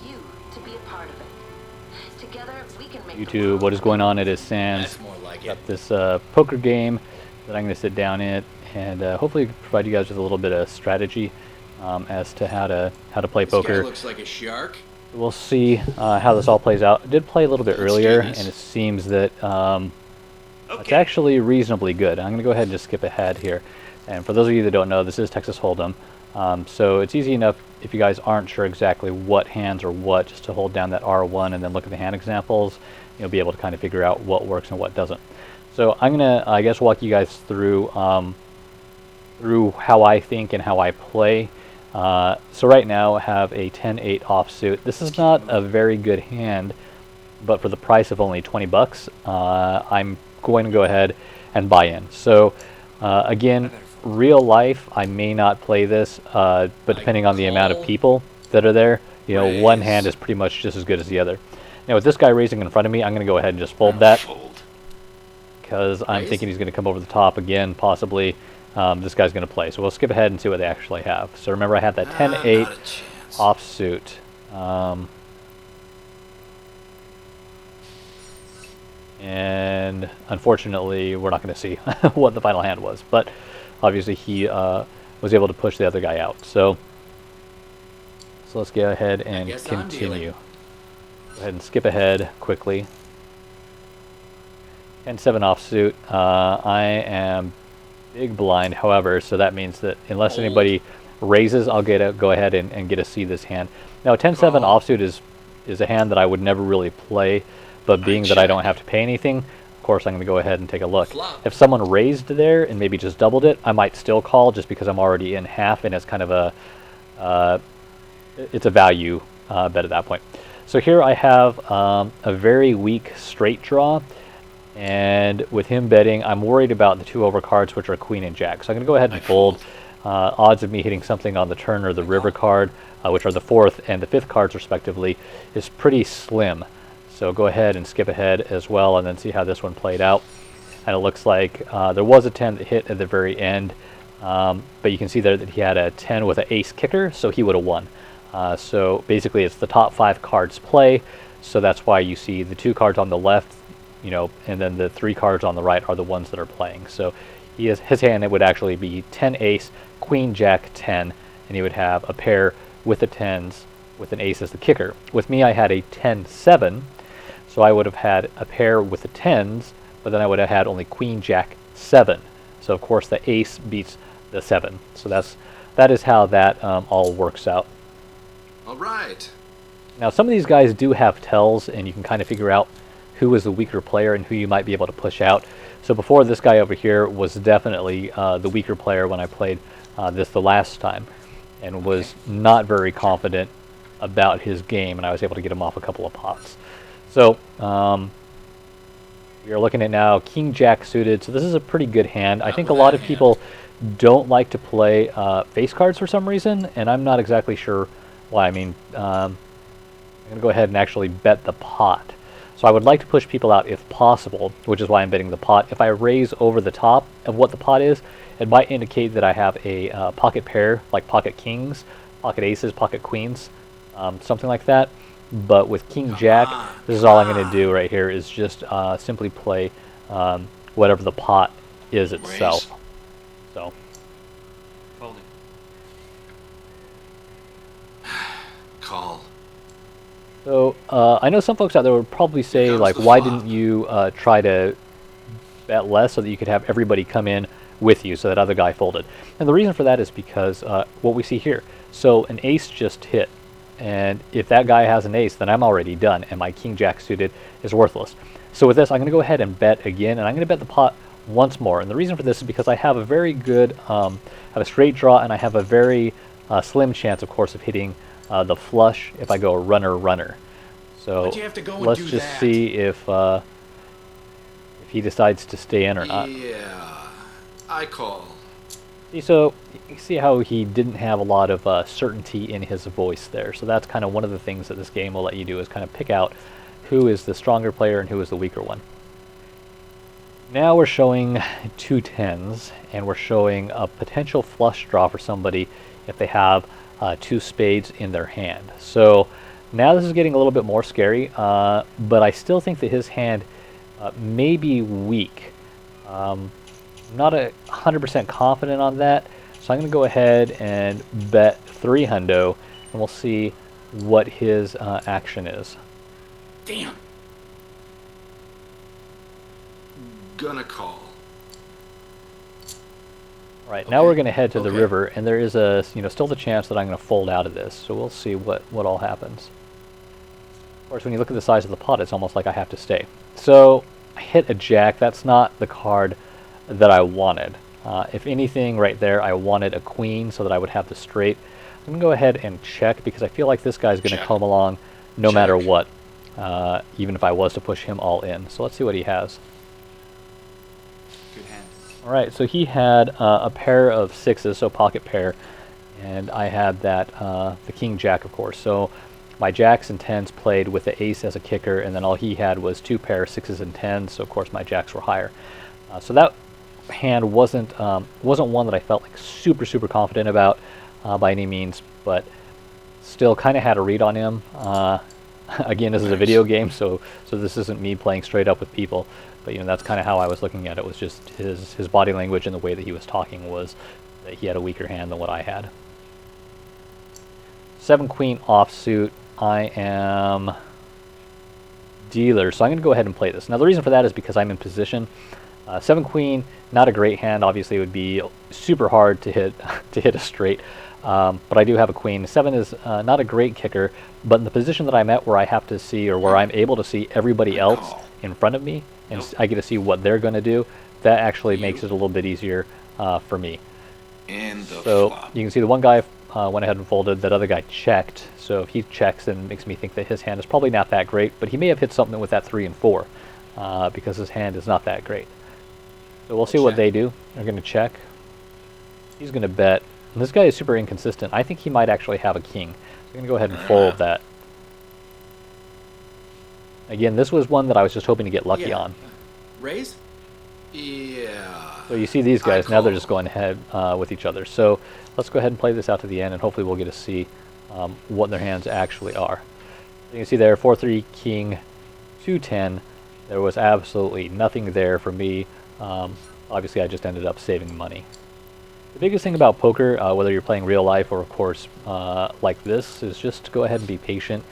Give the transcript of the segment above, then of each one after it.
you to be a part of it. Together, we can make YouTube, what is going on? It is Sandz. That's more like it. Got this poker game that I'm going to sit down in and hopefully provide you guys with a little bit of strategy as to how to play poker. This guy looks like a shark. We'll see how this all plays out. I did play a little bit earlier, and it seems that it's actually reasonably good. I'm going to go ahead and just skip ahead here. And for those of you that don't know, this is Texas Hold'em. So it's easy enough if you guys aren't sure exactly what hands are what, just to hold down that R1 and then look at the hand examples. You'll be able to kind of figure out what works and what doesn't. So I'm going to, I guess, walk you guys through how I think and how I play. So right now I have a 10-8 offsuit. This is not a very good hand, but for the price of only 20 bucks, I'm going to go ahead and buy in. So again, real life, I may not play this, but depending on the amount of people that are there, you know, one hand is pretty much just as good as the other. Now with this guy raising in front of me, I'm going to go ahead and just fold that, because I'm thinking he's going to come over the top again, possibly. This guy's going to play. So we'll skip ahead and see what they actually have. So remember, I had that 10-8 offsuit. And unfortunately, we're not going to see what the final hand was. But obviously, he was able to push the other guy out. So let's go ahead and continue. Go ahead and skip ahead quickly. 10-7 offsuit. I am big blind, however, so that means that unless anybody raises, I'll go ahead and get to see this hand. Now, 10-7 offsuit is a hand that I would never really play, but being that I don't have to pay anything, of course, I'm going to go ahead and take a look. If someone raised there and maybe just doubled it, I might still call just because I'm already in half, and it's kind of it's a value bet at that point. So here I have a very weak straight draw. And with him betting, I'm worried about the two overcards, which are queen and jack. So I'm going to go ahead and fold. Odds of me hitting something on the turn or the river card, which are the fourth and the fifth cards respectively, is pretty slim. So go ahead and skip ahead as well and then see how this one played out. And it looks like there was a 10 that hit at the very end. But you can see there that he had a 10 with an ace kicker, so he would have won. So basically it's the top 5 cards play. So that's why you see the 2 cards on the left, you know, and then the 3 cards on the right are the ones that are playing. So his hand, it would actually be 10 ace, queen jack 10, and he would have a pair with the 10s with an ace as the kicker. With me, I had a 10-7, so I would have had a pair with the 10s, but then I would have had only queen jack 7. So of course the ace beats the 7. So that is how that all works out. All right. Now some of these guys do have tells, and you can kind of figure out who is the weaker player and who you might be able to push out. So before, this guy over here was definitely the weaker player when I played this the last time, and was not very confident about his game, and I was able to get him off a couple of pots. So we are looking at now king jack suited. So this is a pretty good hand. I think a lot of people don't like to play face cards for some reason, and I'm not exactly sure why. I mean, I'm going to go ahead and actually bet the pot. So I would like to push people out if possible, which is why I'm betting the pot. If I raise over the top of what the pot is, it might indicate that I have a pocket pair, like pocket kings, pocket aces, pocket queens, something like that. But with king jack, this is all I'm going to do right here is just simply play whatever the pot is itself. So. Folding. Call. So I know some folks out there would probably say, like, why didn't you try to bet less so that you could have everybody come in with you so that other guy folded? And the reason for that is because what we see here. So an ace just hit, and if that guy has an ace, then I'm already done, and my king jack suited is worthless. So with this, I'm going to go ahead and bet again, and I'm going to bet the pot once more. And the reason for this is because I have a very good, I have a straight draw, and I have a very slim chance, of course, of hitting the flush if I go runner. So let's just see if he decides to stay in or not. Yeah, I call. See, so you see how he didn't have a lot of certainty in his voice there. So that's kind of one of the things that this game will let you do, is kind of pick out who is the stronger player and who is the weaker one. Now we're showing 2 10s, and we're showing a potential flush draw for somebody if they have 2 spades in their hand. So Now this is getting a little bit more scary, but I still think that his hand may be weak. I'm not 100% confident on that, so I'm going to go ahead and bet 3 hundo, and we'll see what his action is. Damn. Gonna call. Right, now we're going to head to the Okay. river, and there is a still the chance that I'm going to fold out of this, so we'll see what all happens. Of course, when you look at the size of the pot, it's almost like I have to stay. So, I hit a jack. That's not the card that I wanted. If anything, right there, I wanted a queen so that I would have the straight. I'm going to go ahead and check because I feel like this guy's going to Check. come along no Check. matter what, even if I was to push him all in. So let's see what he has. Good hand. All right, so he had a pair of 6s, so pocket pair, and I had that the king jack, of course. So my jacks and 10s played with the ace as a kicker, and then all he had was 2 pair 6s and 10s. So of course my jacks were higher. So that hand wasn't one that I felt like super confident about by any means, but still kind of had a read on him. Again, this is a video game, so this isn't me playing straight up with people. But that's kind of how I was looking at it. Was just his body language and the way that he was talking was that he had a weaker hand than what I had. 7 queen offsuit. I am dealer, so I'm going to go ahead and play this. Now the reason for that is because I'm in position. 7 queen, not a great hand. Obviously, it would be super hard to hit a straight. But I do have a queen. 7 is not a great kicker, but in the position that I'm at, where I have to see, or where I'm able to see everybody else in front of me, and I get to see what they're going to do, that actually makes it a little bit easier for me. And the So flop. you can see the one guy went ahead and folded, that other guy checked. So if he checks, then it makes me think that his hand is probably not that great, but he may have hit something with that 3 and 4 because his hand is not that great. So we'll see what they do. They're going to check. He's going to bet. And this guy is super inconsistent. I think he might actually have a king. So I'm going to go ahead and fold that. Again, this was one that I was just hoping to get lucky on. Raise? Yeah. So you see these guys, I now they're call. just going ahead with each other. So let's go ahead and play this out to the end, and hopefully we'll get to see what their hands actually are. You can see there, 4-3 king, 2-10. There was absolutely nothing there for me. Obviously, I just ended up saving money. The biggest thing about poker, whether you're playing real life or of course like this, is just to go ahead and be patient.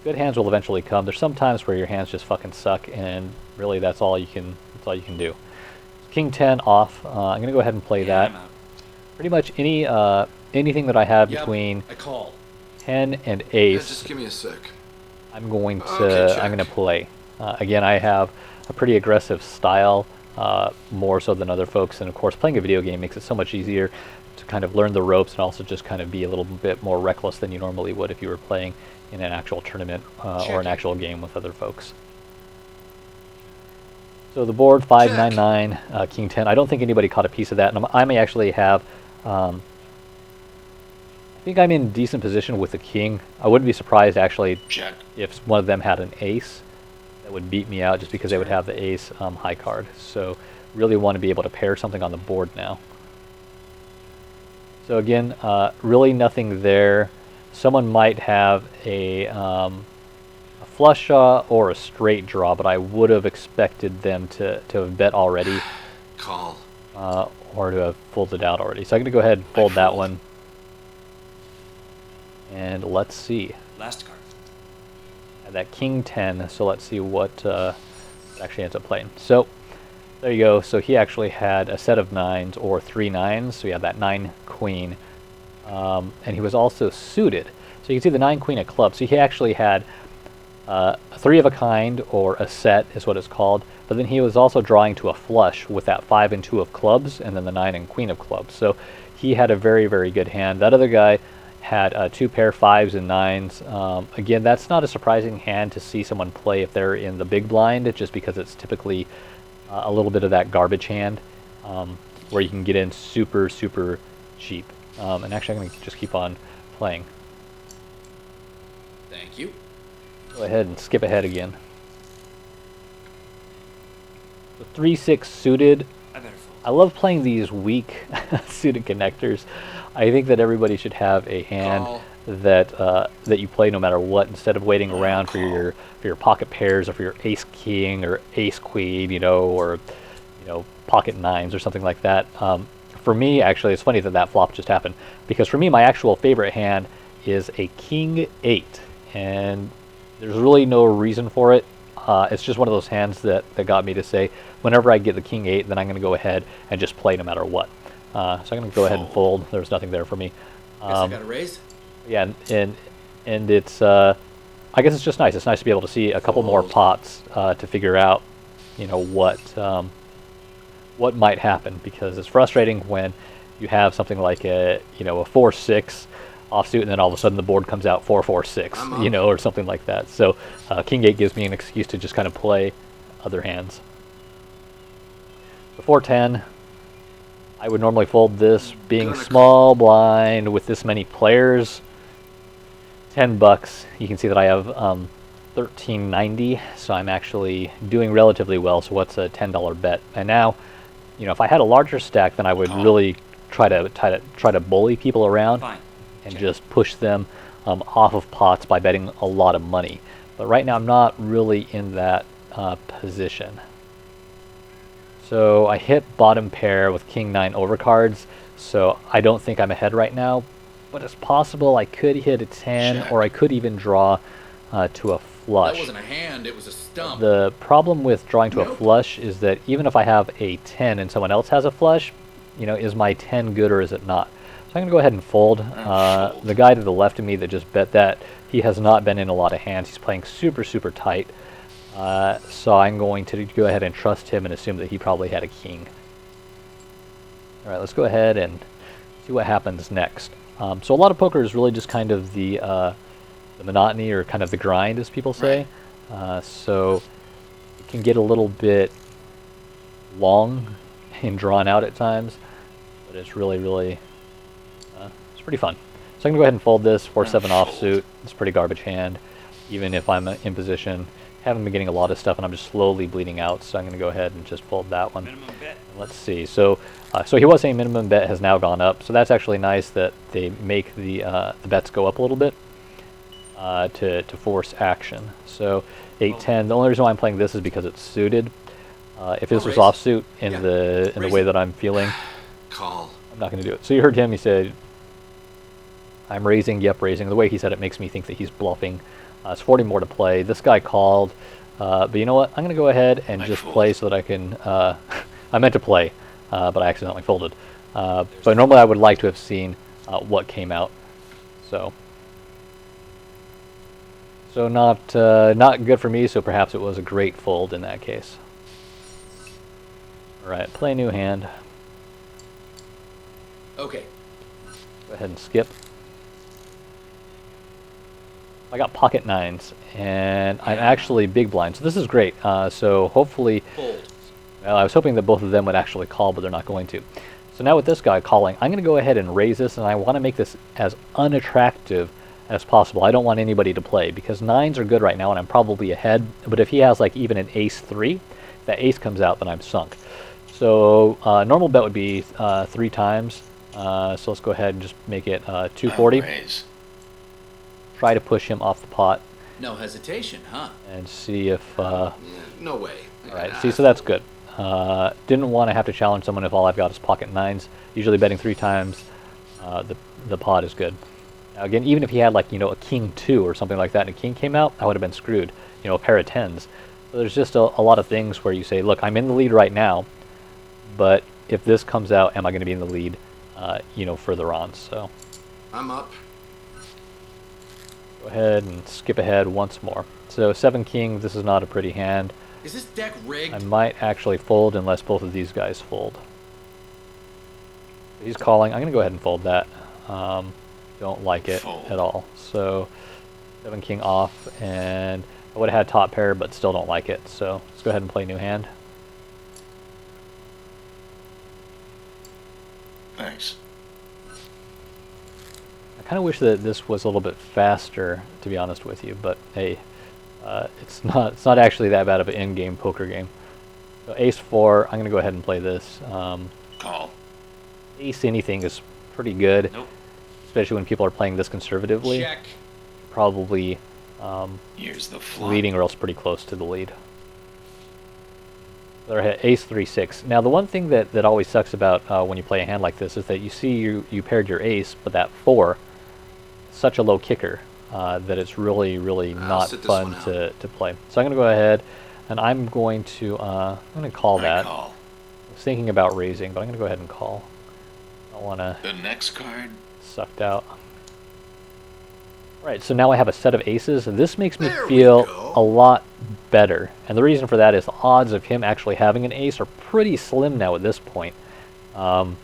Good hands will eventually come. There's some times where your hands just fucking suck, and really that's all you can do. King 10 off. I'm gonna go ahead and play that. Pretty much anything that I have between I call. 10 and Yeah, ace, just give me a sec. I'm going to Okay, check. I'm gonna play. Again, I have a pretty aggressive style, more so than other folks, and of course playing a video game makes it so much easier to kind of learn the ropes and also just kind of be a little bit more reckless than you normally would if you were playing in an actual tournament or an actual game with other folks. So the board 5-9-9, king 10. I don't think anybody caught a piece of that, and I may actually have. I think I'm in decent position with the king. I wouldn't be surprised actually Check. if one of them had an ace that would beat me out, just because they would have the ace high card. So really want to be able to pair something on the board now. So again, really nothing there. Someone might have a flush draw or a straight draw, but I would have expected them to have bet already Call. or to have folded out already. So I'm going to go ahead and fold that one. And let's see. Last card. Had that king 10, so let's see what it actually ends up playing. So there you go. So he actually had a set of 9s or 3 9s. So he had that 9 queen. And he was also suited. So you can see the 9 queen of clubs. So he actually had a 3 of a kind, or a set is what it's called. But then he was also drawing to a flush with that 5 and 2 of clubs, and then the 9 and queen of clubs. So he had a very, very good hand. That other guy had 2 pair 5s and 9s. Again, that's not a surprising hand to see someone play if they're in the big blind, just because it's typically a little bit of that garbage hand where you can get in super, super cheap. And actually, I'm going to just keep on playing. Thank you. Go ahead and skip ahead again. The 3-6 suited. I better fold. I love playing these weak suited connectors. I think that everybody should have a hand Call. that you play no matter what, instead of waiting around for your pocket pairs or for your ace king or ace queen, or pocket nines or something like that. For me, actually, it's funny that that flop just happened, because for me, my actual favorite hand is a king 8, and there's really no reason for it. It's just one of those hands that got me to say, whenever I get the king 8, then I'm going to go ahead and just play no matter what. So I'm going to go ahead and fold. There's nothing there for me. Guess I got a raise. Yeah, and it's I guess it's just nice. It's nice to be able to see a couple more pots to figure out, what might happen, because it's frustrating when you have something like a 4-6 offsuit, and then all of a sudden the board comes out 4-4-6, or something like that. So king 8 gives me an excuse to just kind of play other hands. Before 10, I would normally fold this, being small blind with this many players. $10. You can see that I have $13.90, so I'm actually doing relatively well. So what's a $10 bet? And now, if I had a larger stack, then I would really try to bully people around and just push them off of pots by betting a lot of money. But right now, I'm not really in that position. So I hit bottom pair with king 9 overcards, so I don't think I'm ahead right now. But it's possible I could hit a 10, or I could even draw to a flush. That wasn't a hand, it was a stump. The problem with drawing to a flush is that even if I have a 10 and someone else has a flush, is my 10 good or is it not? So I'm going to go ahead and fold. The guy to the left of me that just bet that, he has not been in a lot of hands. He's playing super, super tight. So I'm going to go ahead and trust him and assume that he probably had a king. All right, let's go ahead and see what happens next. So a lot of poker is really just kind of the monotony, or kind of the grind, as people say. So it can get a little bit long and drawn out at times, but it's really, really, it's pretty fun. So I'm going to go ahead and fold this 4-7 offsuit. It's a pretty garbage hand, even if I'm in position. Haven't been getting a lot of stuff, and I'm just slowly bleeding out, so I'm going to go ahead and just fold that one. Minimum bet. Let's see. So he was saying minimum bet has now gone up, so that's actually nice that they make the bets go up a little bit to force action. So 8-10. The only reason why I'm playing this is because it's suited. If this was offsuit in the way that I'm feeling, I'm not going to do it. So you heard him. He said, "I'm raising." Yep, raising. The way he said it makes me think that he's bluffing. It's 40 more to play. This guy called, but you know what? I'm going to go ahead and just play so that I can... I meant to play, but I accidentally folded. But normally I would like to have seen what came out. So not good for me, so perhaps it was a great fold in that case. All right, play a new hand. Okay. Go ahead and skip. I got pocket nines, and I'm actually big blind, so this is great. So hopefully, well, I was hoping that both of them would actually call, but they're not going to. So now with this guy calling, I'm going to go ahead and raise this, and I want to make this as unattractive as possible. I don't want anybody to play, because nines are good right now, and I'm probably ahead. But if he has like even an ace-3, if that ace comes out, then I'm sunk. So normal bet would be 3 times. So let's go ahead and just make it 240. Try to push him off the pot. No hesitation, huh? And see if... no way. Alright, see, so that's good. Didn't want to have to challenge someone if all I've got is pocket nines. Usually betting 3 times, the pot is good. Now again, even if he had like, a king 2 or something like that and a king came out, I would have been screwed. A pair of 10s. So there's just a lot of things where you say, look, I'm in the lead right now, but if this comes out, am I going to be in the lead, further on? So I'm up. Go ahead and skip ahead once more. So 7 king, this is not a pretty hand. Is this deck rigged? I might actually fold unless both of these guys fold. He's calling. I'm going to go ahead and fold that. Don't like it at all. So 7 king off, and I would have had top pair, but still don't like it. So let's go ahead and play new hand. Thanks. I kind of wish that this was a little bit faster, to be honest with you, but hey, it's not actually that bad of an in-game poker game. So ace-4, I'm going to go ahead and play this. Call. Ace anything is pretty good. Nope. especially when people are playing this conservatively. Check. Probably Here's the flop. leading or else pretty close to the lead. They're ahead, ace 3-6. Now the one thing that always sucks about when you play a hand like this is that you see you paired your ace, but that 4, such a low kicker that it's really not fun to play. So I'm going to go ahead and I'm going to call that. I call. I was thinking about raising, but I'm going to go ahead and call. I don't want to The next card. sucked out. Right, so now I have a set of aces. This makes me There we feel go. a lot better. And the reason for that is the odds of him actually having an ace are pretty slim now at this point. If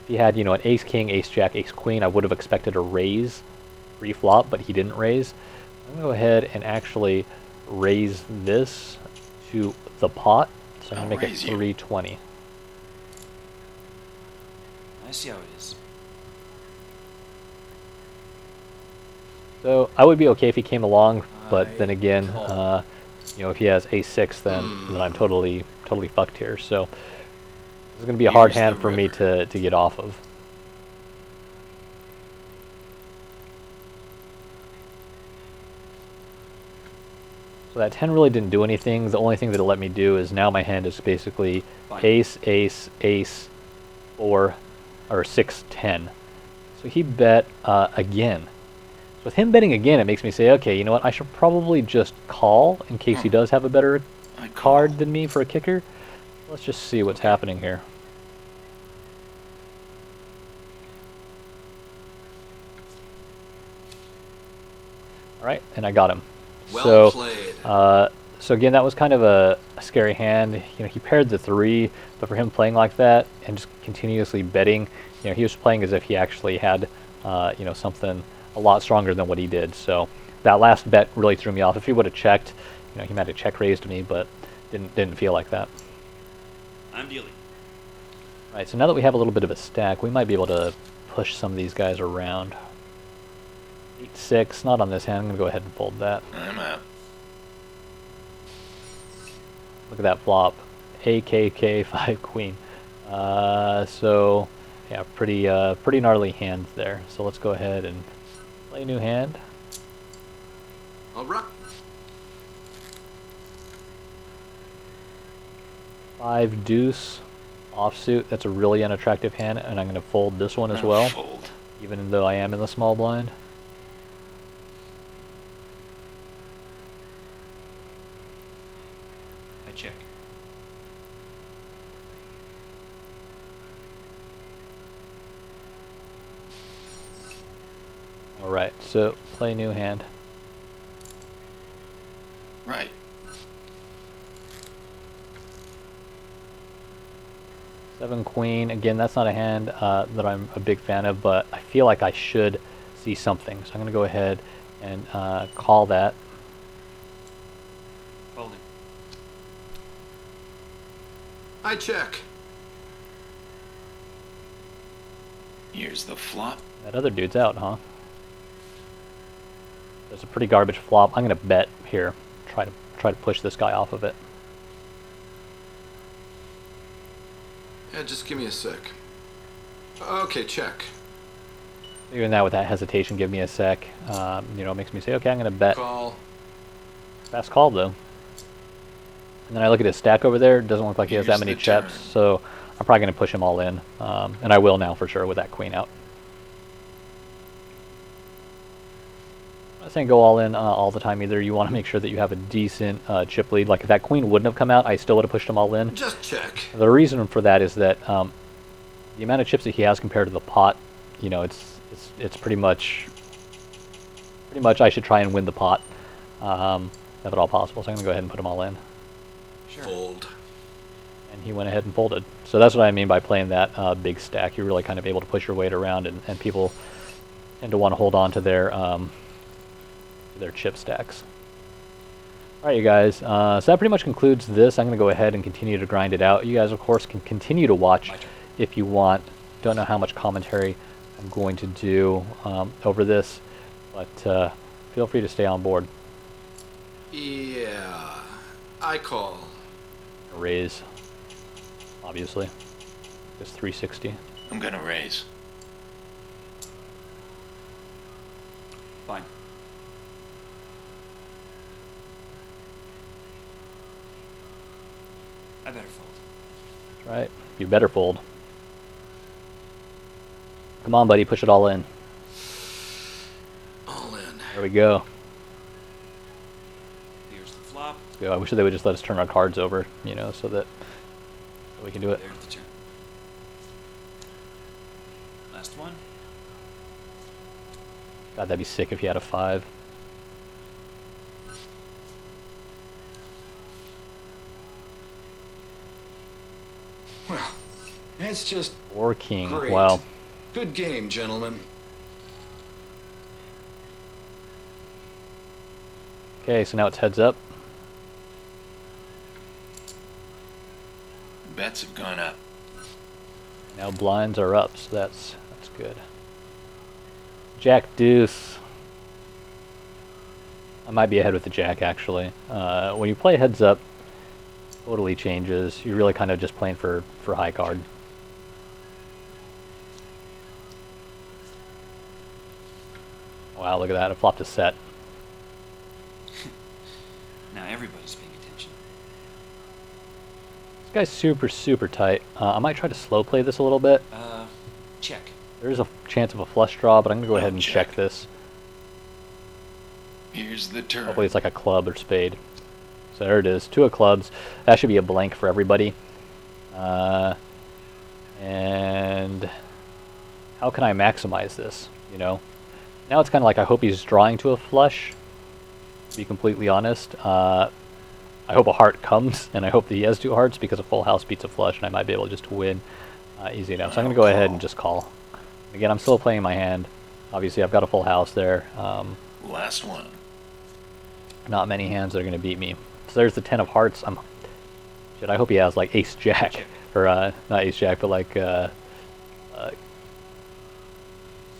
he had, an ace king, ace jack, ace queen, I would have expected a raise pre-flop, but he didn't raise. I'm going to go ahead and actually raise this to the pot. So I'm going to make it 320. I see how it is. So I would be okay if he came along, but then again, if he has ace-6, then I'm totally fucked here. So this is going to be a hard hand for me to get off of. So that 10 really didn't do anything. The only thing that it let me do is now my hand is basically ace, ace, ace, 4, or 6, 10. So he bet again. With him betting again, it makes me say, okay, you know what, I should probably just call in case he does have a better card than me for a kicker. Let's just see what's happening here. Alright, and I got him. Well played. So again, that was kind of a scary hand. He paired the 3, but for him playing like that and just continuously betting, he was playing as if he actually had, something a lot stronger than what he did. So that last bet really threw me off. If he would have checked, he might have check raised me, but didn't feel like that. I'm dealing. All right, so now that we have a little bit of a stack, we might be able to push some of these guys around. 8-6, not on this hand. I'm going to go ahead and fold that. I'm out. Look at that flop. AKK 5 queen. So yeah, pretty gnarly hands there. So let's go ahead and play a new hand. All right. 5 deuce offsuit. That's a really unattractive hand, and I'm going to fold this one as well, Fold. even though I am in the small blind. I check. Alright, so play a new hand. Right. Seven queen. Again, that's not a hand that I'm a big fan of, but I feel like I should see something. So I'm going to go ahead and call that. Folding. I check. Here's the flop. That other dude's out, huh? That's a pretty garbage flop. I'm going to bet here. Try to push this guy off of it. Yeah, just give me a sec. Okay, check. Even that with that hesitation, give me a sec. It makes me say, okay, I'm going to bet. Call. Fast call, though. And then I look at his stack over there. It doesn't look like he has that Here's many the chips, turn. so I'm probably going to push him all in. And I will now for sure with that queen out. I'm not saying go all in all the time either. You want to make sure that you have a decent chip lead. Like if that queen wouldn't have come out, I still would have pushed him all in. Just check. The reason for that is that the amount of chips that he has compared to the pot, it's pretty much I should try and win the pot, if at all possible. So I'm gonna go ahead and put them all in. Sure. Fold. And he went ahead and folded. So that's what I mean by playing that big stack. You're really kind of able to push your weight around, and people tend to want to hold on to their chip stacks. Alright, you guys, so that pretty much concludes this. I'm going to go ahead and continue to grind it out. You guys, of course, can continue to watch if you want. Don't know how much commentary I'm going to do over this, but feel free to stay on board. Yeah. I call. Raise, obviously. Just 360. I'm gonna raise. I better fold. That's right. You better fold. Come on, buddy. Push it all in. All in. There we go. Here's the flop. Let's go. I wish they would just let us turn our cards over, you know, so that we can do it. There's the turn. Last one. God, that'd be sick if you had a 5. Well, that's just Or king. great. Wow. Good game, gentlemen. Okay, so now it's heads up. Bets have gone up. Now blinds are up, so that's good. Jack deuce. I might be ahead with the jack, actually. When you play heads up, totally changes. You're really kind of just playing for high card. Wow, look at that. I flopped a set. Now everybody's paying attention. This guy's super, super tight. I might try to slow play this a little bit. Check. There is a chance of a flush draw, but I'm going to go ahead and check. check this. Here's the turn. Hopefully it's like a club or spade. So there it is. 2 of clubs. That should be a blank for everybody. And how can I maximize this, you know? Now it's kind of like I hope he's drawing to a flush, to be completely honest. I hope a heart comes, and I hope that he has 2 hearts because a full house beats a flush, and I might be able just to win easy enough. So I'm going to go ahead and just call. Again, I'm still playing my hand. Obviously, I've got a full house there. Last one. Not many hands that are going to beat me. So there's the 10 of hearts. Shit, I hope he has like ace jack, or not ace jack, but like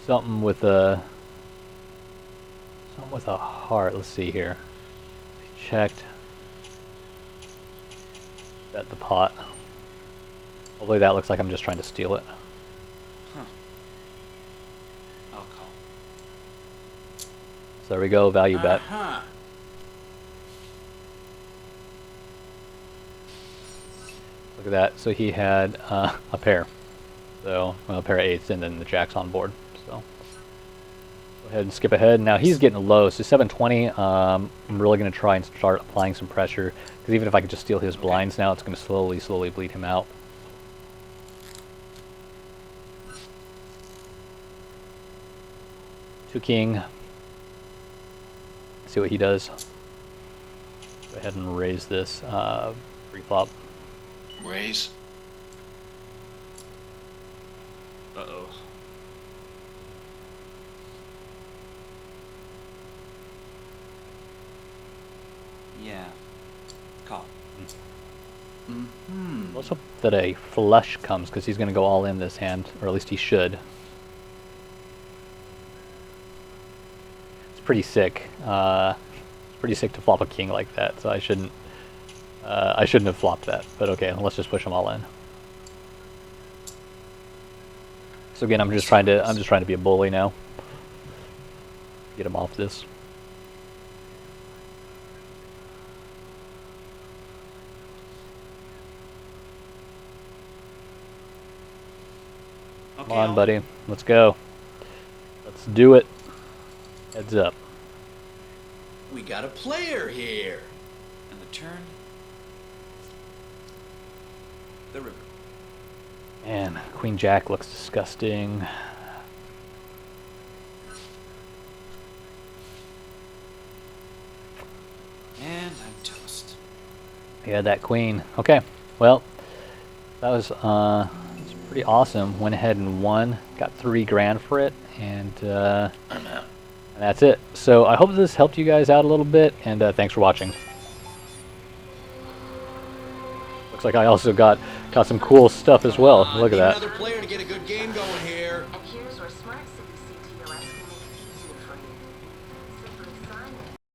something with a heart. Let's see here. Checked. Bet the pot. Hopefully that looks like I'm just trying to steal it. Huh. I'll call. So there we go, value bet. Uh-huh. Look at that. So he had a pair. So, well, a pair of eights, and then the jack's on board. So go ahead and skip ahead. Now he's getting low, so 720. I'm really going to try and start applying some pressure, because even if I could just steal his blinds now, it's going to slowly bleed him out. Two king. See what he does. Go ahead and raise this pre-flop. Raise. Uh-oh. Yeah. Call. Let's hope that a flush comes, because he's going to go all in this hand, or at least he should. It's pretty sick. It's pretty sick to flop a king like that, so I shouldn't have flopped that. But okay, let's just push them all in. So again, I'm just trying to be a bully now. Get him off this. Okay, Come on, buddy. Let's go. Let's do it. Heads up. We got a player here. And the turn. The river. Man, Queen Jack looks disgusting. And I'm toast. Yeah, that queen. Okay, well, that was pretty awesome. Went ahead and won. Got $3 grand for it, and I'm out. that's it. So I hope this helped you guys out a little bit, and thanks for watching. Looks like I also got some cool stuff as well. Look at that. Another player to get a good game going here. And here's where smart